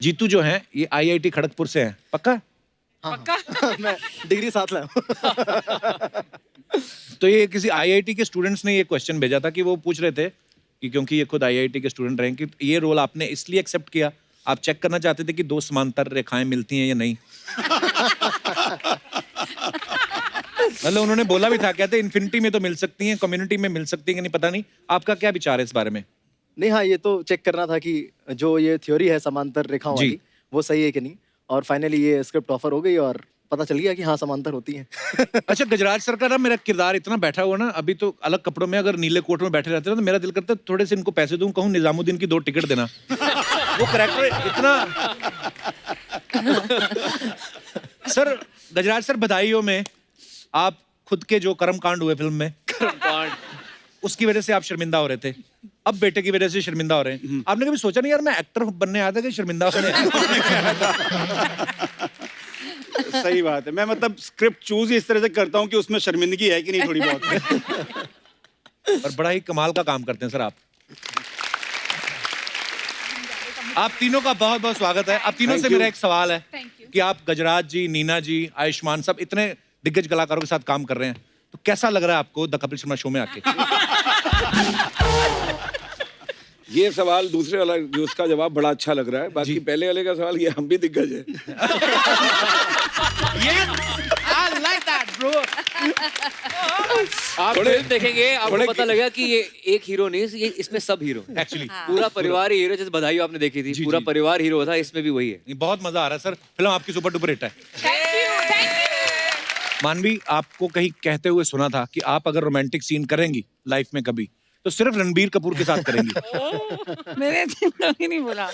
जीतू जो हैं ये आईआईटी खड़गपुर से हैं, पक्का? हाँ, पक्का? मैं डिग्री साथ लाया हूँ। तो ये किसी आईआईटी के स्टूडेंट्स ने ये क्वेश्चन भेजा था कि वो पूछ रहे थे कि क्योंकि ये खुद आईआईटी के स्टूडेंट रहे कि ये रोल आपने इसलिए एक्सेप्ट किया, आप चेक करना चाहते थे कि दो समांतर रेखाएं मिलती हैं या नहीं। मतलब उन्होंने बोला भी था, कहते इन्फिनिटी में तो मिल सकती हैं, कम्युनिटी में मिल सकती हैं कि नहीं पता नहीं। आपका क्या विचार है इस बारे में? नहीं, हाँ, ये तो चेक करना था कि जो ये थ्योरी है समांतर रेखाओं जी। वाली वो सही है कि नहीं, और फाइनली ये स्क्रिप्ट ऑफर हो गई और पता चल गया कि हाँ समांतर होती हैं। अच्छा, गजराज सर का ना मेरा किरदार इतना बैठा हुआ ना, अभी तो अलग कपड़ों में अगर नीले कोट में बैठे रहते ना तो मेरा दिल करता है थोड़े से इनको पैसे दूं, कहूं निजामुद्दीन की 2 टिकट देना। वो कैरेक्टर इतना सर, गजराज सर बधाइयों में आप खुद के जो कर्मकांड हुए फिल्म में, उसकी वजह से आप शर्मिंदा हो रहे थे, अब बेटे की वजह से शर्मिंदा हो रहे हैं। आपने कभी सोचा नहीं यार मैं एक्टर बनने आया था कि शर्मिंदा होने सही बात है। मैं मतलब स्क्रिप्ट चूज इस तरह से करता हूँ कि उसमें शर्मिंदगी है कि नहीं थोड़ी बहुत। और बड़ा ही कमाल का काम करते हैं सर आप। आप तीनों का बहुत बहुत स्वागत है। आप तीनों से मेरा एक सवाल है कि आप गजराज जी, नीना जी, आयुष्मान सब इतने दिग्गज कलाकारों के साथ काम कर रहे हैं, तो कैसा लग रहा है आपको द कपिल शर्मा शो में आके? ये सवाल दूसरे वाला जो उसका जवाब बड़ा अच्छा लग रहा है, बाकी पहले वाले का सवाल ये हम भी दिग्गज है। I like that, bro. आप फिल्म देखेंगे आपको पता लगेगा कि ये एक हीरो नहीं, ये इसमें सब हीरो एक्चुअली पूरा परिवार ही हीरो। जैसे बधाई आपने देखी थी, पूरा परिवार हीरो था, इसमें भी वही है। बहुत मजा आ रहा है सर, फिल्म आपकी सुपर डुपर हिट है। मानवी, आपको कहीं कहते हुए सुना था कि आप अगर रोमांटिक सीन करेंगी लाइफ में कभी तो सिर्फ रणबीर कपूर के साथ करेंगी। मेरे ही नहीं बोला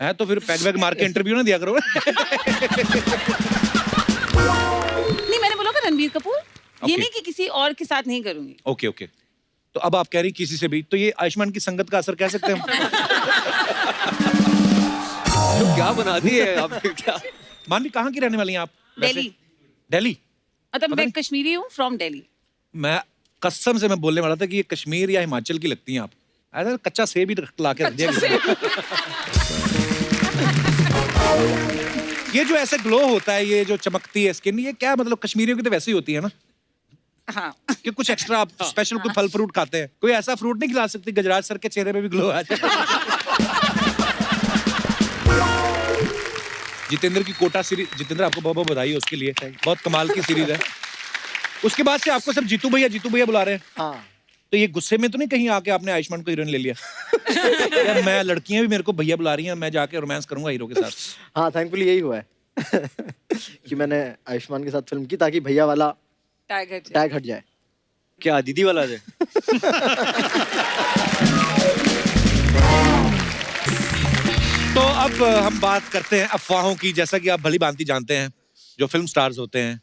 है तो फिर पैग वैग मार के इंटरव्यू ना दिया करो। नहीं, मैंने बोला कि रणबीर कपूर, ये Okay. नहीं कि किसी और के साथ नहीं करूंगी। ओके ओके, तो अब आप कह रही किसी से भी, तो ये आयुष्मान की संगत का असर कह सकते हैं हम? तो क्या बनाती है आप? क्या मानवी, कहाँ की रहने वाली हैं आप वैसे? दिल्ली, दिल्ली? मतलब पता मैं नहीं। कश्मीरी हूँ, फ्रॉम दिल्ली। मैं कसम से मैं बोलने वाला था कि ये कश्मीर या हिमाचल की लगती हैं आप। ऐसा कच्चा सेब ही ला के रख दिया किसी ने। ये जो ऐसे ग्लो होता है, ये जो चमकती है स्किन, ये क्या मतलब कश्मीरियों की तो वैसे ही होती है ना हाँ, कि कुछ एक्स्ट्रा आप स्पेशल कोई फल फ्रूट खाते हैं? कोई ऐसा फ्रूट नहीं खिला सकती गजराज सर के चेहरे पे भी ग्लो आ जाए? जितेंद्र की कोटा सीरीज, जितेंद्र आपको बहुत बहुत बधाई है उसके लिए, बहुत कमाल की सीरीज है। उसके बाद से आपको सब जीतू भैया बुला रहे हैं। हाँ, तो ये गुस्से में तो नहीं कहीं आके आपने आयुष्मान को हीरोइन ले लिया? यार मैं, लड़कियां भी मेरे को भैया बुला रही हैं, मैं जाके रोमांस करूंगा हीरो के साथ। हाँ, थैंकफुली यही हुआ है कि मैंने आयुष्मान के साथ फिल्म की ताकि भैया वाला टाइगर टैग हट जाए। क्या दीदी वाला है? तो अब हम बात करते हैं अफवाहों की। जैसा कि आप भली भांति जानते हैं, जो फिल्म स्टार्स होते हैं,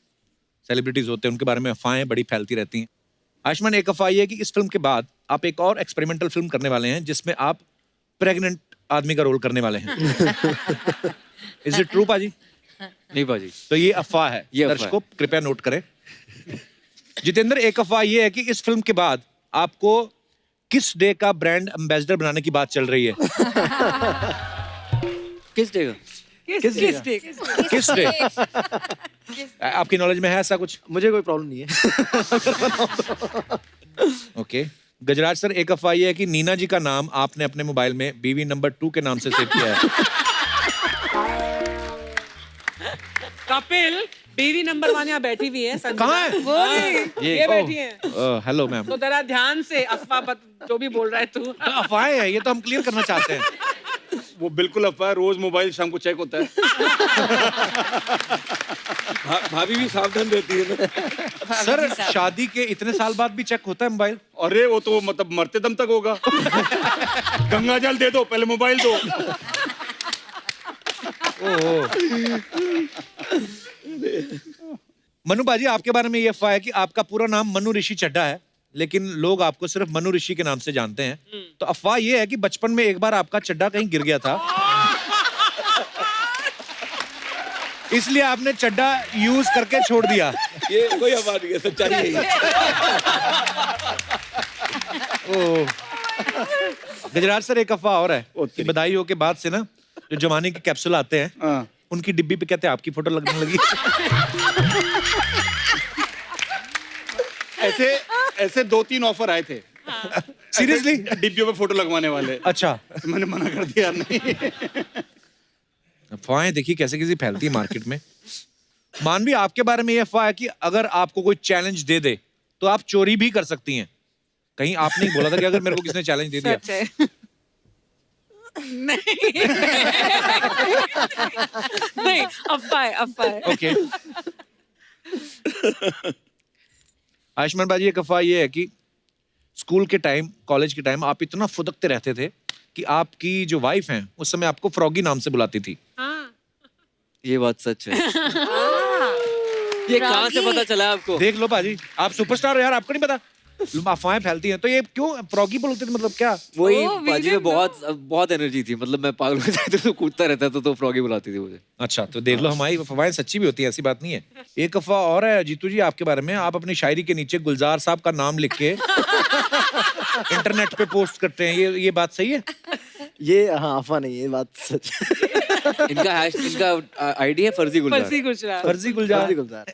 सेलिब्रिटीज होते हैं, उनके बारे में अफवाहें बड़ी फैलती रहती हैं। आयुष्मान, एक अफवाह ये है कि इस फिल्म के बाद आप एक और एक्सपेरिमेंटल फिल्म करने वाले हैं जिसमें आप प्रेग्नेंट आदमी का रोल करने वाले हैं। इज इट ट्रू पाजी? नहीं बाजी, तो ये अफवाह है, ये अफवाह दर्शकों कृपया नोट करें। जितेंद्र, एक अफवाह ये है कि इस फिल्म के बाद आपको किस डे का ब्रांड एम्बेसडर बनाने की बात चल रही है। किस डे का? किस डे? आपकी नॉलेज में है ऐसा कुछ? मुझे कोई प्रॉब्लम नहीं है। ओके। गजराज सर, एक अफवाह ये है कि नीना जी का नाम आपने अपने मोबाइल में बीवी नंबर 2 के नाम से सेव किया है। कपिल, बीवी नंबर 1 यहाँ बैठी हुई है। संजना। कहाँ है? वो नहीं, ये बैठी है। Hello ma'am. तो जरा ध्यान से अफवाह जो भी बोल रहा है तू। अफवाहें हैं, ये तो हम क्लियर करना चाहते हैं। वो बिल्कुल अफवाह है, रोज मोबाइल शाम को चेक होता है। भाभी भी सावधान रहती है ना। सर, शादी के इतने साल बाद भी चेक होता है मोबाइल? अरे वो तो मतलब मरते दम तक होगा। गंगा जल दे दो, पहले मोबाइल दो। मनु बाजी, आपके बारे में ये अफवाह है कि आपका पूरा नाम मनु ऋषि चड्ढा है, लेकिन लोग आपको सिर्फ मनु ऋषि के नाम से जानते हैं। तो अफवाह ये है कि बचपन में एक बार आपका चड्ढा कहीं गिर गया था, इसलिए आपने चड्ढा यूज करके छोड़ दिया। ये कोई अफवाह नहीं है, सच्चाई यही है। गजराज सर, एक अफवाह और है कि बधाइयों के बाद से ना जो जमाने के कैप्सूल आते हैं हाँ। उनकी डिब्बी पे कहते हैं आपकी फोटो लगने लगी। ऐसे ऐसे 2-3 ऑफर आए थे सीरियसली? डिब्बियों पे फोटो लगवाने वाले। अच्छा, तो मैंने मना कर दिया, नहीं। अफवाहें देखिए कैसे कैसे फैलती है मार्केट में। मानवी, आपके बारे में ये अफवाह है कि अगर आपको कोई चैलेंज दे दे तो आप चोरी भी कर सकती हैं। कहीं आपने बोला था कि अगर मेरे को किसने चैलेंज दे दिया? सच है। नहीं नहीं, अफवाह है। ओके। आयुष्मान बाजी, एक अफवाह ये है कि स्कूल के टाइम, कॉलेज के टाइम आप इतना फुदकते रहते थे कि आपकी जो वाइफ हैं उस समय आपको फ्रॉगी नाम से बुलाती थी। ये बात सच है। ये कहाँ से पता चला आपको? देख लो बाजी, आप सुपरस्टार हो यार, आपको नहीं पता? अफवाहें फैलती हैं तो ये क्यों फ्रॉगी बोलते थे, मतलब क्या? वही Oh, we बाजी में didn't बहुत एनर्जी थी, मतलब मैं पागल हो जाता था तो कूदता रहता था, तो फ्रॉगी बुलाती थी मुझे। अच्छा, तो देख लो हमारी अफवाहें सच्ची भी होती है, ऐसी बात नहीं है। एक अफवाह और है जीतू जी आपके बारे में, आप अपनी शायरी के नीचे गुलजार साहब का नाम लिख के इंटरनेट पे पोस्ट करते हैं, ये बात सही है? ये हाँ अफवाह नहीं है, ये बात सच है। इनका आईडी है फर्जी गुलजार। फर्जी गुजरात। फर्जी गुलजार। फर्जी गुलजार।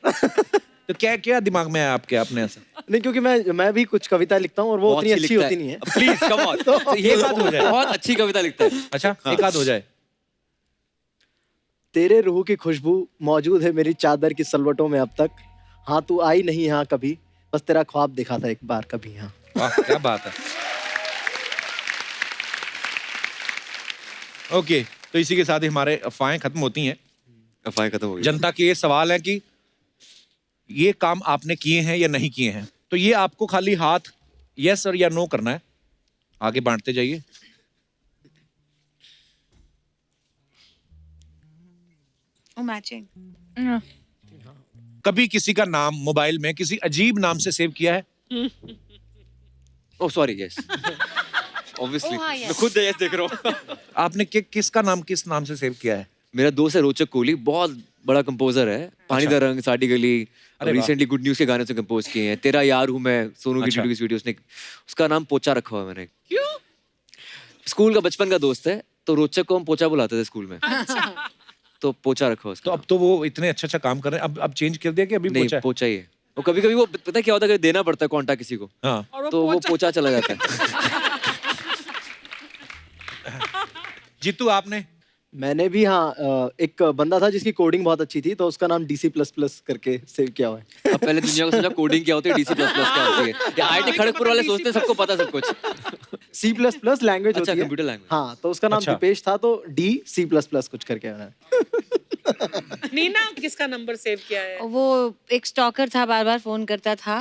तो क्या क्या दिमाग में है आपके, आपने ऐसा? नहीं, क्योंकि मैं भी कुछ कविता लिखता हूँ और वो बहुत उतनी अच्छी अच्छी लिखता होती है। नहीं है। Please come on. तो ये बात हो जाए। बहुत अच्छी कविता लिखता है। अच्छा, एक आध हो जाए। तेरे रूह की खुशबू मौजूद है मेरी चादर की सलवटों में अब तक। हाँ तू आई नहीं यहाँ कभी, बस तेरा ख्वाब देखा था एक बार कभी। हाँ वाह, क्या बात है। ओके, तो इसी के साथ ही हमारे अफवाहें खत्म होती हैं। अफवाहें खत्म हो गई। जनता के ये सवाल है कि ये काम आपने किए हैं या नहीं किए हैं, तो ये आपको खाली हाथ यस और या नो करना है। आगे बांटते जाइए। मैचिंग। कभी किसी का नाम मोबाइल में किसी अजीब नाम से सेव किया है? Oh sorry, yes obviously Oh, हाँ, yes. मैं खुद यस देख रहा हूँ। आपने किसका नाम किस नाम से सेव किया है? मेरा दोस्त है रोचक कोहली, बहुत बड़ा कंपोजर है। पानी दा रंग, साड़ी गली, अरे वाह। रिसेंटली गुड न्यूज के गाने से कंपोज किए हैं। तेरा यार हूँ मैं, सोनू की अच्छा। वीडियो उसने, उसका नाम पोचा रखा हुआ है मैंने। क्यों? स्कूल का बचपन का दोस्त है, तो रोचक को हम पोचा बुलाते थे स्कूल में। तो पोचा रखा हुआ तो उसका। अब तो वो इतने अच्छा काम कर रहे हैं, अब चेंज कर दिया कि अभी नहीं, पूछा है? पोचा ही है। और कभी कभी वो पता है क्या होता है, अगर देना पड़ता है कॉन्टा किसी को, हाँ। तो वो पोचा चला जाता है। जीतू, आपने? मैंने भी हाँ एक बंदा था जिसकी कोडिंग बहुत अच्छी थी, तो उसका नाम DC++ करके सेव किया हुआ है। अब पहले दुनिया को समझा कोडिंग क्या होती है, DC++ क्या होती है। या आईटी खड़गपुर वाले सोचते हैं सबको पता सब कुछ। C++ लैंग्वेज अच्छा, होती है। Computer language. हाँ, तो उसका नाम अच्छा। दीपेश था, तो DC++ कुछ करके है। नीना किसका नंबर सेव किया है? वो एक स्टॉकर था, बार बार फोन करता था,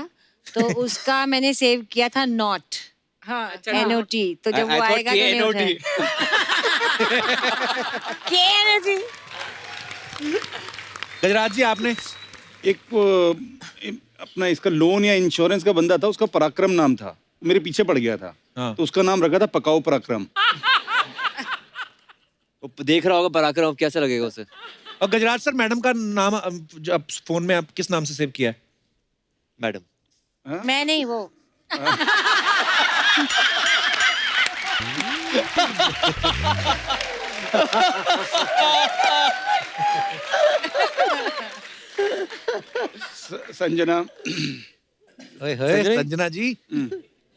तो उसका मैंने सेव किया था नॉट, हाँ, NOT। तो जब वो आएगा तो नहीं उठाएगा। गजराज जी, आपने? एक अपना इसका लोन या इंश्योरेंस का बंदा था, उसका पराक्रम नाम था, मेरे पीछे पड़ गया था। हाँ। तो उसका नाम रखा था पकाओ पराक्रम। वो देख रहा होगा पराक्रम, अब कैसा लगेगा उसे। और गजराज सर, मैडम का नाम जो आप फोन में आप किस नाम से सेव किया है? मैडम। मैं नहीं, वो संजना। संजना जी।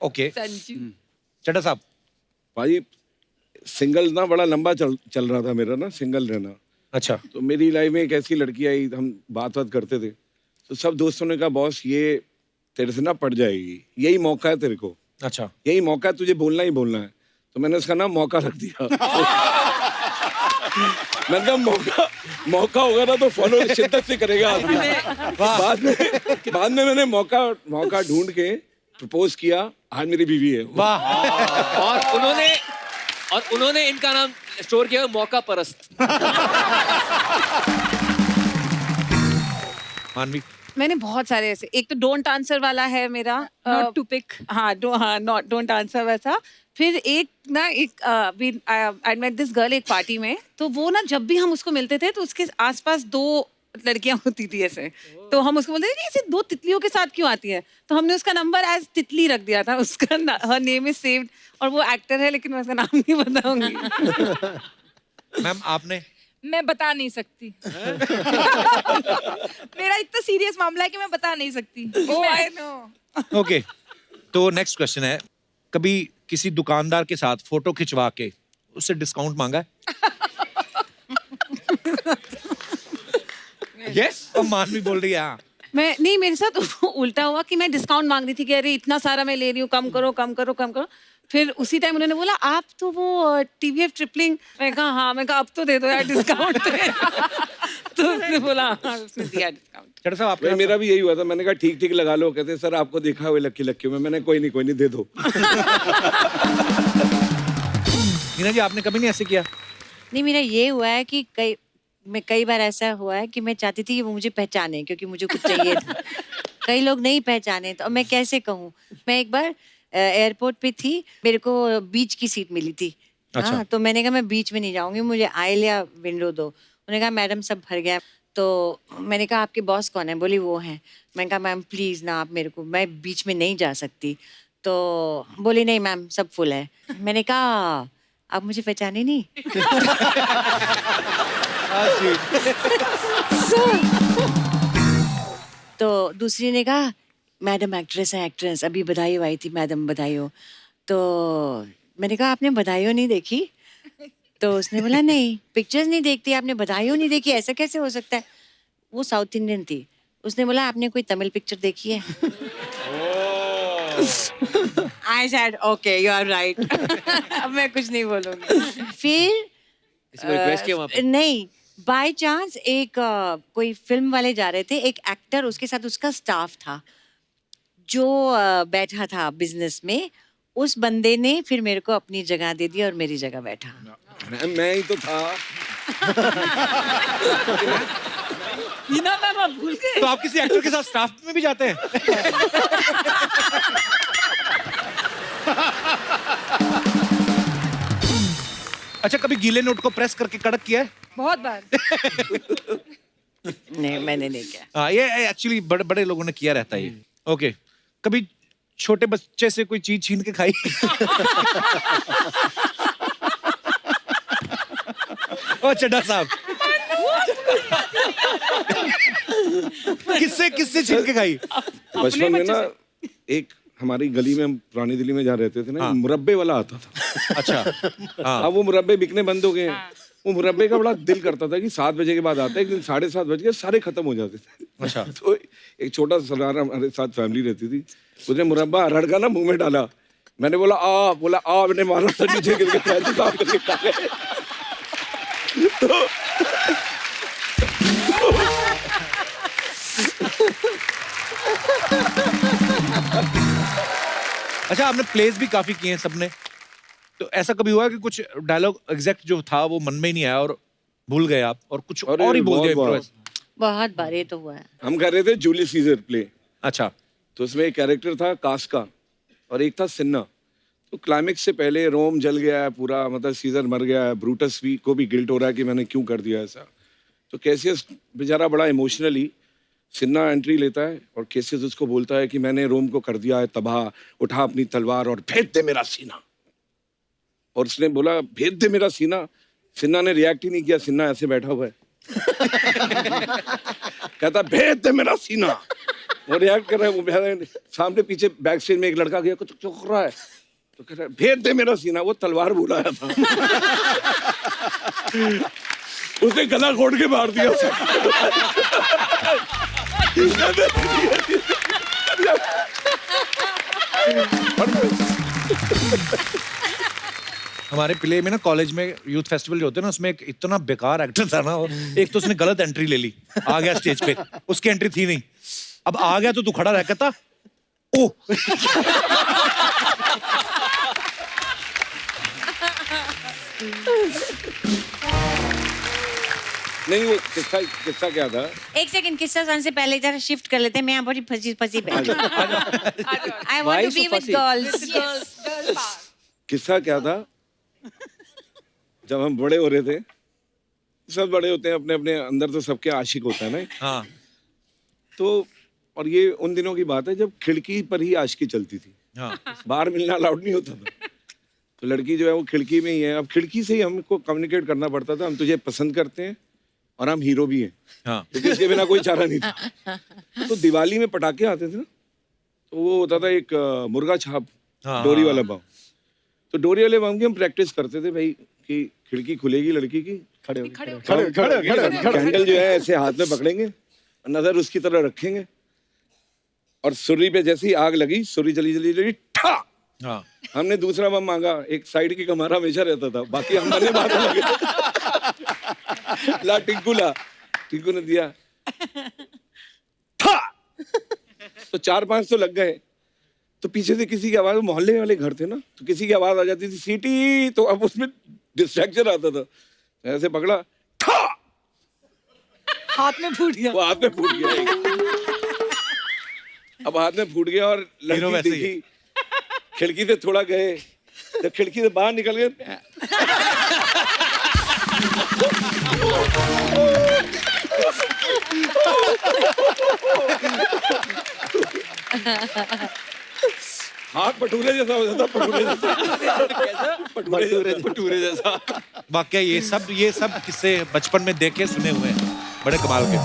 ओके, चड्डा साहब। भाई सिंगल ना बड़ा लंबा चल रहा था मेरा ना, सिंगल रहना। अच्छा। तो मेरी लाइफ में एक ऐसी लड़की आई, हम बात करते थे, तो सब दोस्तों ने कहा बॉस ये तेरे से ना पड़ जाएगी, यही मौका है तेरे को, अच्छा। यही मौका है, तुझे बोलना ही बोलना है। तो मैंने उसका नाम मौका रख दिया। मैंने कहा मौका होगा ना तो फॉलो शिद्दत से करेगा आदमी। बाद में मैंने मौका ढूंढ के प्रपोज किया, आज मेरी बीवी है। वाह। और उन्होंने इनका नाम स्टोर किया मौका परस्त। मानवी? मैंने बहुत सारे ऐसे, एक तो डोंट आंसर वाला है मेरा, नॉट टू पिक। हाँ, नॉट डोंट आंसर वैसा। फिर एक ना, आई मेट दिस गर्ल एक पार्टी में, तो वो ना जब भी हम उसको मिलते थे तो उसके आसपास 2 लड़कियां होती थी ऐसे, तो हम उसको बोलते थे कि ऐसे 2 तितलियों के साथ क्यों आती है, तो हमने उसका नंबर एज तितली रख दिया था। उसका हर नेम इज सेव्ड, और वो एक्टर है लेकिन मैं उसका नाम नहीं बताऊंगी। मैम आपने? मैं बता नहीं सकती। मेरा इतना सीरियस मामला है कि मैं बता नहीं सकती। Oh, I know. ओके, तो नेक्स्ट क्वेश्चन है, कभी किसी दुकानदार के साथ फोटो खिंचवा के उससे डिस्काउंट मांगा है? यस, अब मान भी बोल रही है हाँ। मैं नहीं, मेरे साथ उल्टा हुआ कि मैं डिस्काउंट मांग रही थी कि अरे इतना सारा मैं ले रही हूँ, कम करो कम करो कम करो। फिर उसी टाइम उन्होंने बोला आप तो वो टीवीएफ ट्रिपलिंग, मैं कहा हाँ, मैं कहा अब तो दे दो यार डिस्काउंट। तो उसने बोला हाँ, उसने दिया डिस्काउंट। चढ़ साहब भाई आपके मेरा भी यही हुआ था, मैंने कहा ठीक ठीक लगा लो, कहते सर आपको देखा हुआ लक्की लक्की में, मैंने कोई नहीं दे दो। नीना जी आपने कभी नहीं ऐसे किया? नहीं, मेरा ये हुआ है कि कई बार ऐसा हुआ है कि मैं चाहती थी कि वो मुझे पहचाने, क्योंकि मुझे कुछ चाहिए था। कई लोग नहीं पहचाने, तो अब मैं कैसे कहूँ। मैं एक बार एयरपोर्ट पे थी, मेरे को बीच की सीट मिली थी। अच्छा। हाँ, तो मैंने कहा मैं बीच में नहीं जाऊंगी, मुझे आइल या विंडो दो। उन्होंने कहा मैडम सब भर गया। तो मैंने कहा आपके बॉस कौन है? बोली वो हैं। मैंने कहा मैम प्लीज़ ना, आप मेरे को, मैं बीच में नहीं जा सकती। तो बोली नहीं मैम सब फुल है। मैंने कहा आप मुझे पहचाने नहीं। तो दूसरी ने कहा मैडम एक्ट्रेस है, एक्ट्रेस अभी बधाई आई थी, मैडम बधाई हो। तो मैंने कहा आपने बधाई नहीं देखी? तो उसने बोला नहीं, पिक्चर्स नहीं देखती आपने, बधाई नहीं देखी, ऐसा कैसे हो सकता है? वो साउथ इंडियन थी। उसने बोला आपने कोई तमिल पिक्चर देखी है? I said okay you are right. अब मैं कुछ नहीं बोलूंगी। फिर किसी को रिक्वेस्ट किया वहाँ पे? नहीं, बाय चांस एक कोई फिल्म वाले जा रहे थे, एक एक्टर उसके साथ उसका स्टाफ था जो बैठा था बिजनेस में। उस बंदे ने फिर मेरे को अपनी जगह दे दी और मेरी जगह बैठा। मैं ही तो था। नीना मैम आप भूल गए? तो आप किसी एक्टर के साथ स्टाफ में भी जाते हैं? अच्छा, कभी गीले नोट को प्रेस करके कड़क किया है? बहुत बार। नहीं, मैंने नहीं किया। हाँ, ये एक्चुअली बड़े बड़े लोगों ने किया रहता है ये। ओके, कभी छोटे बच्चे से कोई चीज छीन के खाई? ओ चड्ढा साहब, किससे छीन के खाई? बचपन में ना एक हमारी गली में, हम पुरानी दिल्ली में जहाँ रहते थे ना, हाँ। मुरब्बे वाला आता था। अच्छा, हाँ। अब वो मुरब्बे बिकने बंद हो गए हैं। वो मुरब्बे का बड़ा दिल करता था कि 7 बजे के बाद आता है, एक दिन 7:30 बज गए, सारे खत्म हो जाते थे। अच्छा। तो एक छोटा सा सरदार हमारे साथ फैमिली रहती थी, उसने मुरब्बा रड़का ना मुंह में डाला। मैंने बोला मैंने मारा था, नीचे गिर गया, तो साफ करके खा गए। अच्छा, आपने प्लेस भी काफी किए हैं सबने, तो ऐसा कभी हुआ कि कुछ डायलॉग एग्जैक्ट जो था वो मन में ही नहीं आया और भूल गए आप और कुछ अरे, और ही बोल दिया? बहुत बार। improvise? बहुत बार ये तो हुआ है। हम कर रहे थे जूलियस सीजर प्ले, अच्छा, तो उसमें एक कैरेक्टर था कास्का और एक था सिन्ना। तो क्लाइमेक्स से पहले रोम जल गया है पूरा, मतलब सीजर मर गया है, ब्रूटस भी को भी गिल्ट हो रहा है कि मैंने क्यों कर दिया ऐसा। तो कैसियस बेचारा बड़ा इमोशनली, सिन्ना एंट्री लेता है और कैसियस उसको बोलता है कि मैंने रोम को कर दिया है तबाह, उठा अपनी तलवार और भेद दे मेरा सीना। और उसने बोला भेद दे मेरा सीना। सिन्ना ने रिएक्ट ही नहीं किया, सिन्ना ऐसे बैठा हुआ है। कहता भेद दे मेरा सीना। वो रिएक्ट कर रहा है, वो सामने पीछे बैक स्टेज में एक लड़का गया, कुछ चौंक रहा है, तो कह रहा है भेद दे मेरा सीना। वो तलवार बुलाया था। उसने गला घोट के मार दिया। हमारे प्ले में ना, कॉलेज में यूथ फेस्टिवल जो होते हैं ना, उसमें एक इतना बेकार एक्टर था ना, एक तो उसने गलत एंट्री ले ली, आ गया स्टेज पे, उसकी एंट्री थी नहीं, अब आ गया तो तू खड़ा रह, कहता ओ। नहीं, वो किस्सा क्या था? एक सेकंड, किस्सा सुनने से पहले जरा शिफ्ट कर लेते हैं। मैं यहाँ बड़ी फंसी बैठी। I want to be with girls. किस्सा क्या था? जब हम बड़े हो रहे थे, सब बड़े होते हैं अपने अपने अंदर, तो सबके आशिक होता है ना। हाँ। तो और ये उन दिनों की बात है जब खिड़की पर ही आशिकी चलती थी। हाँ। बाहर मिलना अलाउड नहीं होता था। तो लड़की जो है वो खिड़की में ही है। अब खिड़की से ही हमको कम्युनिकेट करना पड़ता था, हम तुझे पसंद करते हैं और हम हीरो भी हैं, हाँ क्योंकि इसके बिना कोई चारा नहीं था। तो दिवाली में पटाखे आते थे ना, तो वो होता था एक मुर्गा छाप, हाँ। डोरी वाला बम। तो डोरी वाले बम की हम प्रैक्टिस करते थे भाई कि खिड़की खुलेगी लड़की की, खड़े हो कैंडल जो है ऐसे हाथ में पकड़ेंगे, नजर उसकी तरफ रखेंगे और सुर्री पे जैसे ही आग लगी, सुर्री चली चली चली ठा, हाँ हमने दूसरा बम मांगा। एक साइड की हमारा हमेशा रहता था, बाकी हम बने मारने लगे। ला टिंकू ने दिया ठा, तो 4-5 तो लग गए। तो पीछे से किसी की आवाज, मोहल्ले वाले घर थे ना, तो किसी की आवाज आ जाती थी सीटी, तो अब उसमें डिस्ट्रैक्शन आता था। ऐसे पकड़ा ठा, हाथ में फूट गया। वो हाथ में फूट गया। अब हाथ में फूट गया और हीरो लड़की वैसे ही देखी, खिड़की से थोड़ा गए, जब खिड़की से बाहर निकल गए, हाथ पटूरे जैसा हो जाता, पटूरे जैसा। वाकई ये सब किस्से बचपन में देखे सुने हुए हैं, बड़े कमाल के।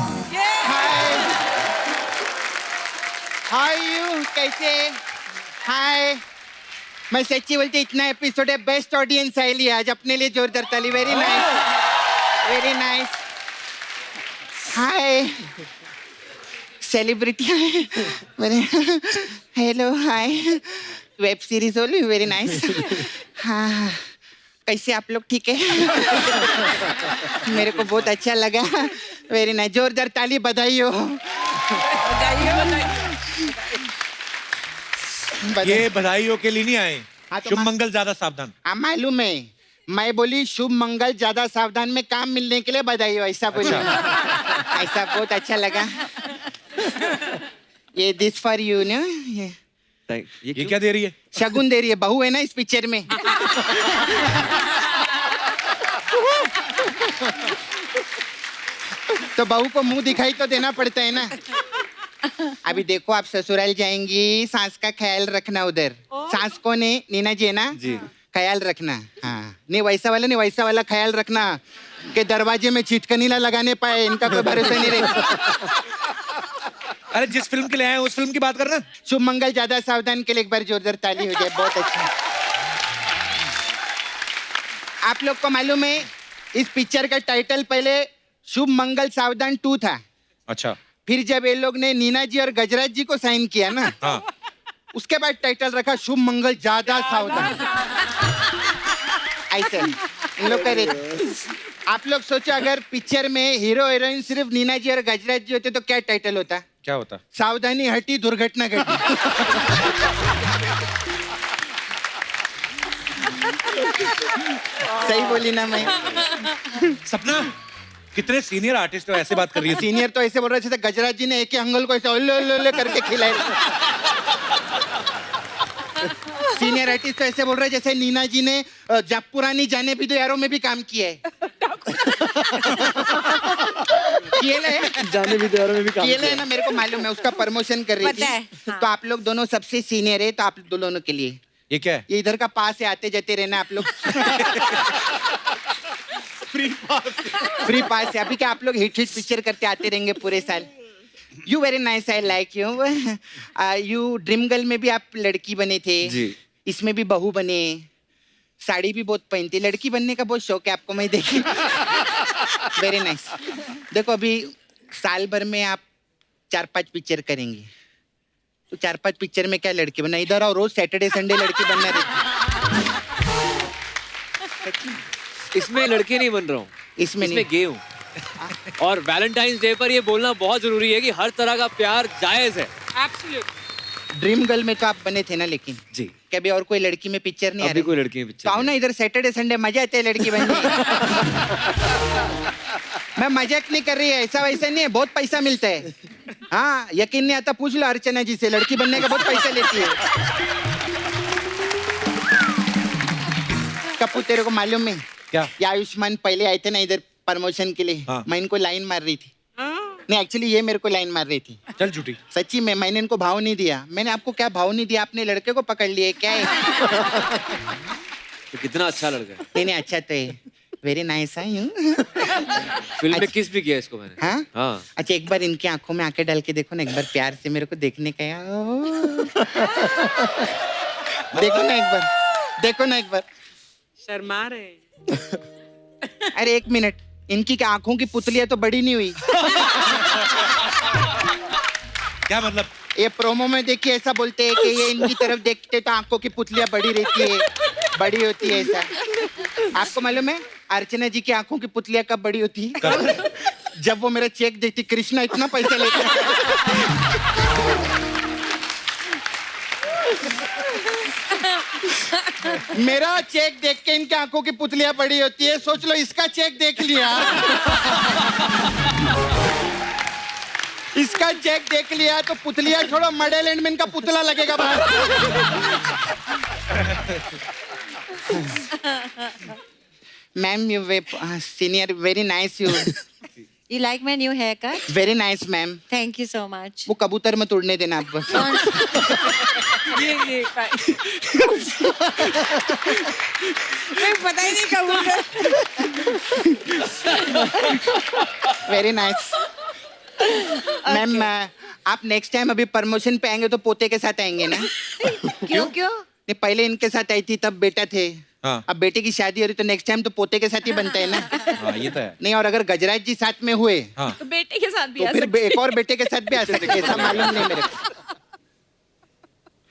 हाय यू, कैसे? हाय, मैं सच्ची बोलती इतना एपिसोड है, बेस्ट ऑडियंस आई ली आज अपने लिए, जोरदार ताली। Very nice, very nice. Hi, सेलिब्रिटियां हैं मेरे। Hello, hi, web series Holi, very nice. हाँ, कैसे आप लोग? ठीक है। मेरे को बहुत अच्छा लगा, वेरी नाइस, जोरदार ताली, बधाई हो। ये बधाइयों के लिए नहीं आए, हाँ, तो शुभ मंगल ज्यादा सावधान। हाँ मालूम है, मैं बोली शुभ मंगल ज्यादा सावधान में काम मिलने के लिए बधाई हो, ऐसा बोली। ऐसा बहुत अच्छा लगा। ये दिस फॉर यू ना, ये क्या दे रही है? शगुन दे रही है, बहू है ना इस पिक्चर में। तो बहू को मुंह दिखाई तो देना पड़ता है ना। अभी देखो, आप ससुराल जाएंगी, सास का ख्याल रखना उधर। सास को ने नीना जी है ना जी, ख्याल रखना। हाँ, नहीं वैसा वाला ख्याल रखना कि दरवाजे में चिटकनी ना लगाने पाए, इनका कोई भरोसा नहीं रहेगा। अरे जिस फिल्म के लिए आए उस फिल्म की बात करना। शुभ मंगल ज्यादा सावधान के लिए एक बार जोरदार ताली हो जाए, बहुत अच्छा। आप लोग को मालूम है इस पिक्चर का टाइटल पहले शुभ मंगल सावधान 2 था। अच्छा, फिर जब ये लोग ने नीना जी और गजराज जी को साइन किया ना, हाँ, उसके बाद टाइटल रखा शुभ मंगल ज्यादा सावधान। ऐसे इन लोग करे। आप लोग सोचो, अगर पिक्चर में हीरो हीरोइन सिर्फ नीना जी और गजराज जी होते तो क्या टाइटल होता? क्या होता? सावधानी हटी, दुर्घटना घटी। सही बोली ना मैं? सपना, कितने सीनियर आर्टिस्ट हो, ऐसे बात कर रही है। सीनियर तो ऐसे बोल रहे थे, गजराज जी ने एक ही अंगल को ऐसे ओले करके खिलाए। सीनियर आर्टिस्ट तो ऐसे बोल रहे जैसे नीना जी ने जब पुरानी जाने भी दो यारों में भी काम किया है। जाने भी दो यारों में भी काम किया है ना, मेरे को मालूम है, उसका प्रमोशन कर रही थी। तो आप लोग दोनों सबसे सीनियर है, तो आप दोनों के लिए ये क्या है? ये इधर का पास है, आते जाते रहना आप लोग। फ्री पास है। अभी क्या आप लोग हिट पिक्चर करते आते रहेंगे पूरे साल। You very nice, I like you. You dream girl में भी आप लड़की बने थे जी, इसमें भी बहू बने, साड़ी भी बहुत पहनती, लड़की बनने का बहुत शौक है आपको, मैं देखी। Very nice. देखो, अभी साल भर में आप 4-5 पिक्चर करेंगे, तो 4-5 पिक्चर में क्या लड़की बनना, इधर और रोज सैटरडे संडे लड़की बनना रहती। इसमें लड़के नहीं बन रहा हूँ, इसमें इसमें गे हूँ। और वैलेंटाइंस डे पर ये बोलना बहुत जरूरी है कि हर तरह का प्यार जायज है। ड्रीम गर्ल में तो आप बने थे ना, लेकिन जी, कभी और कोई लड़की में पिक्चर नहीं आ अभी रही? कोई लड़की में तो पिक्चर आओ ना इधर, सैटरडे संडे मजा आते है लड़की बनने। मैं मजाक नहीं कर रही है, ऐसा वैसा नहीं है, बहुत पैसा मिलता है। हाँ, यकीन नहीं आता पूछ लो अर्चना जी से, लड़की बनने का बहुत पैसा लेती है। कपूर, तेरे को मालूम है क्या? ये आयुष्मान पहले आए थे ना इधर प्रमोशन के लिए, हाँ। मैं इनको लाइन मार रही थी। नहीं, एक्चुअली ये मेरे को लाइन मार रही थी। चल झूठी। सच्ची में मैंने इनको भाव नहीं दिया। मैंने आपको क्या भाव नहीं दिया? आपने लड़के को पकड़ लिए क्या है? तो कितना अच्छा लड़का है। नहीं नहीं अच्छा तो है, वेरी नाइस है यूं। फिल्म में किस भी किया इसको मैंने। हाँ हाँ। अच्छा एक बार इनकी आंखों में आंखें डाल के देखो ना, एक बार प्यार से मेरे को देखने का यार। देखो ना एक बार, देखो ना एक बार। शर्मा रहे। अरे एक मिनट, इनकी क्या आंखों की पुतलियां तो बड़ी नहीं हुई। क्या मतलब? ये प्रोमो में देखिए ऐसा बोलते हैं कि ये इनकी तरफ देखते तो आंखों की पुतलियां बड़ी रहती है, बड़ी होती है ऐसा। आपको मालूम है अर्चना जी की आंखों की पुतलियां कब बड़ी होती है? जब वो मेरा चेक देती, कृष्णा इतना पैसा लेता है। मेरा चेक देख के इनकी आंखों की पुतलियां बड़ी होती है, सोच लो इसका चेक देख लिया। इसका चेक देख लिया तो पुतलियां छोड़ो, मडेलैंड में इनका पुतला लगेगा बाहर। Ma'am you senior very nice you. You like my new haircut? Very nice ma'am. Thank you so much. वो कबूतर मत उड़ने देना आप बस। ये पता ही नहीं कब। Very nice ma'am. आप नेक्स्ट टाइम अभी प्रमोशन पे आएंगे तो पोते के साथ आएंगे ना? क्यों? नहीं पहले इनके साथ आई थी तब बेटा थे। हाँ। अब बेटे की शादी हो रही तो नेक्स्ट टाइम तो पोते के साथ ही बनता है ना। हाँ ये तो है। नहीं और अगर गजराज जी साथ में हुए हाँ। तो बेटे के साथ भी तो आ फिर सकते एक और बेटे के साथ भी आ सकते हैं, ऐसा मालूम नहीं मेरे को।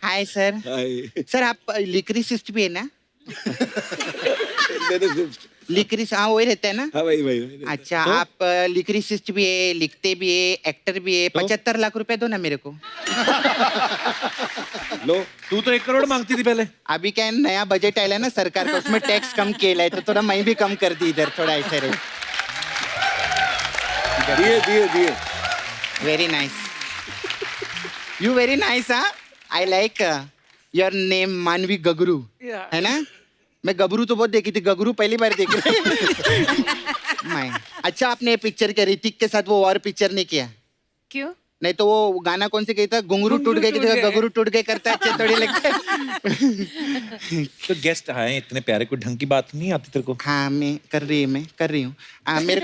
Hi sir. हाय। सर आप लिक्रिसिस्ट भी है ना? लिरिसिस्ट। लिक्रिस हाँ वही रहता है ना? हाँ भाई भाई। अच्छा आप लिक्रिसिस्ट भी है, लिखते भी है, एक्टर भी है। 75 लाख रुपए दो ना मेरे को। लो तू तो 1 करोड़ मांगती थी पहले। अभी क्या है, नया बजट आया है ना सरकार का, उसमें टैक्स कम किया है तो थोड़ा मैं भी कम कर दी इधर, थोड़ा ऐसे रहे। दिए। Very nice you, very nice. हाँ आई लाइक योर नेम मानवी गगरू, है ना? मैं गबरू तो बहुत देखी थी, गगरू पहली बार देखी। मैं अच्छा आपने ये पिक्चर के ऋतिक के साथ वो और पिक्चर नहीं किया? क्यों? नहीं तो वो गाना कौन से कहता, घुंगरू टूट गए की जगह गगरू टूट गए करता है, अच्छे थोड़ी लगता है। तो गेस्ट आए इतने प्यारे, कोई ढंग की बात नहीं आती तेरे को? हाँ मैं कर रही हूँ। मेरे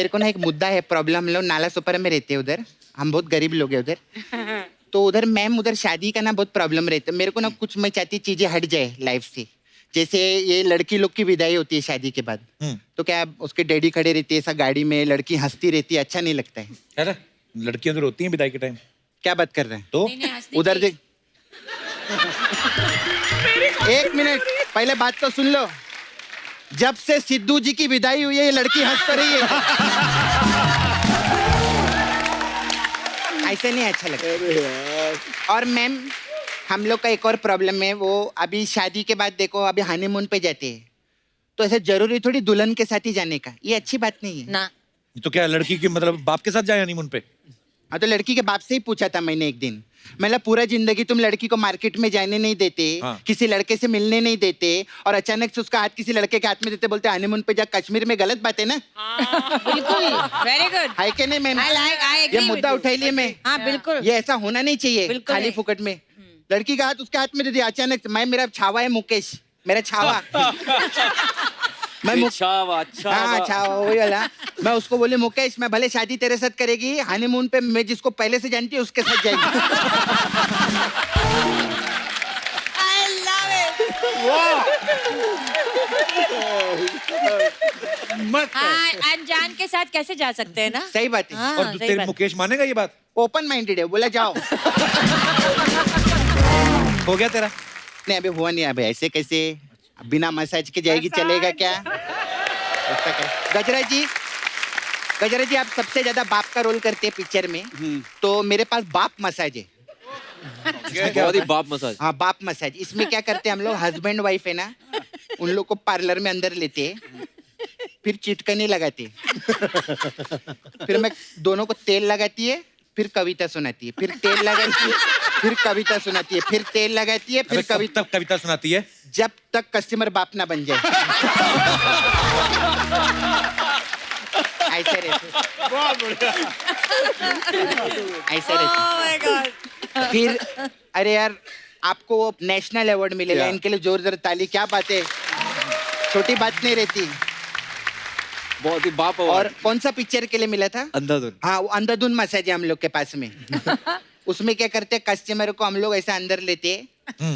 को ना एक मुद्दा है, प्रॉब्लम। हम लोग नाला सुपर में रहते हैं उधर, हम बहुत गरीब लोग हैं उधर। तो उधर मैम उधर शादी का ना बहुत प्रॉब्लम रहता है। मेरे को ना कुछ मैं चाहती चीजें हट जाए लाइफ से। जैसे ये लड़की लोग की विदाई होती है शादी के बाद, तो क्या उसके डैडी खड़े रहती है ऐसा गाड़ी में, लड़की हंसती रहती है, अच्छा नहीं लगता है। अरे लड़कियां तो रोती हैं विदाई के टाइम। क्या बात कर रहे हैं? तो उधर देख। एक मिनट पहले बात तो सुन लो। जब से सिद्धू जी की विदाई हुई है ये लड़की हंस तो रही है। ऐसे नहीं अच्छा लगता। और मैम हम लोग का एक और प्रॉब्लम है, वो अभी शादी के बाद देखो अभी हनीमून पे जाते हैं, तो ऐसे जरूरी थोड़ी दुल्हन के साथ ही जाने का, ये अच्छी बात नहीं है ना। तो क्या लड़की की मतलब बाप के साथ जाए हनीमून पे? हाँ तो लड़की के बाप से ही पूछा था मैंने एक दिन, मतलब पूरा जिंदगी तुम लड़की को मार्केट में जाने नहीं देते, हाँ। किसी लड़के से मिलने नहीं देते, और अचानक से उसका हाथ किसी लड़के के हाथ में देते, बोलते हनीमून पे जा कश्मीर में, गलत बात है ना? बिल्कुल, वेरी गुड। है कि नहीं मैम? I agree ये with मुद्दा you. उठाई लिए मैं। हाँ बिल्कुल। ये ऐसा होना नहीं चाहिए बिल्कुल खाली नहीं। फुकट में। लड़की का हाथ उसके हाथ में दे दिया अचानक से। मैं, मेरा छावा है मुकेश, मेरा छावा। हाँ छावा वही वाला। मैं उसको बोली मुकेश मैं भले शादी तेरे साथ करेगी, हनीमून पे मैं जिसको पहले से जानती हूँ उसके साथ जाएगी। I love it. मस्त है। हाँ, अनजान के साथ कैसे जा सकते हैं ना? सही बात है। हाँ, और सही तेरे बात। मुकेश मानेगा ये बात? ओपन माइंडेड है, बोला जाओ। हो गया तेरा? नहीं अभी हुआ नहीं, अभी ऐसे कैसे बिना मसाज के जाएगी, चलेगा क्या? ऐसा कर। गजरा जी आप सबसे ज्यादा बाप का रोल करते हैं पिक्चर में, तो मेरे पास बाप मसाज है। बहुत ही बाप मसाज। हाँ बाप मसाज। इसमें क्या करते हैं हम लोग, हस्बैंड वाइफ है ना, उन लोग को पार्लर में अंदर लेते हैं, फिर चिटकने लगाते हैं, फिर मैं दोनों को तेल लगाती है, फिर कविता सुनाती है, फिर तेल लगाती है, फिर कविता सुनाती है, फिर तेल लगाती है, फिर कविता सुनाती है, जब तक कस्टमर बाप ना बन जाए। ऐसे रहते, ऐसे रहते। Oh my God. फिर अरे यार आपको वो नेशनल अवार्ड मिलेगा। Yeah. इनके लिए जोरदार ताली। क्या बात है, छोटी बात नहीं रहती। बहुत ही बाप और कौन सा पिक्चर के लिए मिला था? अंधाधुन। हाँ, वो अंधाधुन मसाज है हम लोग के पास में। उसमें क्या करते हैं, कस्टमर को हम लोग ऐसा अंदर लेते हैं,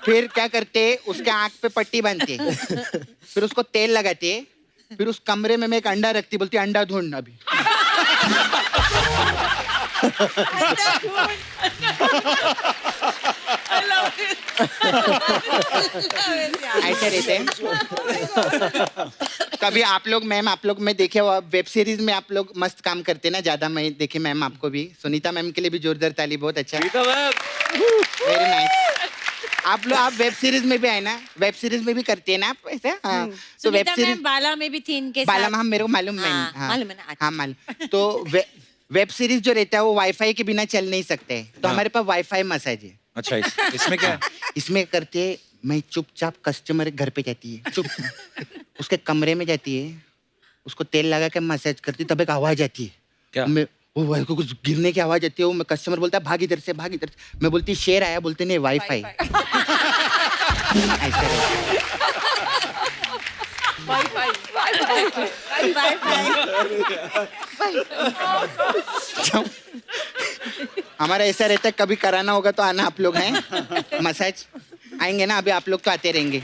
फिर क्या करते हैं, उसके आंख पे पट्टी बांधते हैं, फिर उसको तेल लगाते हैं, फिर उस कमरे में मैं एक अंडा रखती, बोलती अंडा ढूंढ अभी। ऐसे रहते हैं। कभी आप लोग मैम, आप लोग मैं देखे वेब सीरीज में आप लोग मस्त काम करते ना, ज्यादा मैं देखे मैम आपको भी। सुनीता मैम के लिए भी जोरदार ताली, बहुत अच्छा, वेरी नाइस। आप लोग, आप वेब सीरीज में भी आए ना, वेब सीरीज में भी करते हैं ना आप ऐसे? हाँ, तो वेब सीरीज बाला में भी थी इनके बाला साथ। में हम, मेरे को मालूम है। हाँ, हाँ, मालूम है ना? हाँ मालूम। तो वेब सीरीज जो रहता है वो वाईफाई के बिना चल नहीं सकते, तो हमारे पास वाईफाई मसाज है। अच्छा, इसमें क्या है? इसमें करते, मैं चुपचाप कस्टमर के घर पे जाती है, चुप उसके कमरे में जाती है, उसको तेल लगा के मसाज करती, तब एक आवाज आती है। क्या? मैं वो को कुछ गिरने की आवाज आती है, वो मैं कस्टमर बोलता है भाग इधर से, भाग इधर से। मैं बोलती शेर आया, बोलते नहीं वाईफाई। ऐसे रहता है। हमारा ऐसा रहता है, कभी कराना होगा तो आना आप लोग हैं, मसाज आएंगे ना, अभी आप लोग तो आते रहेंगे।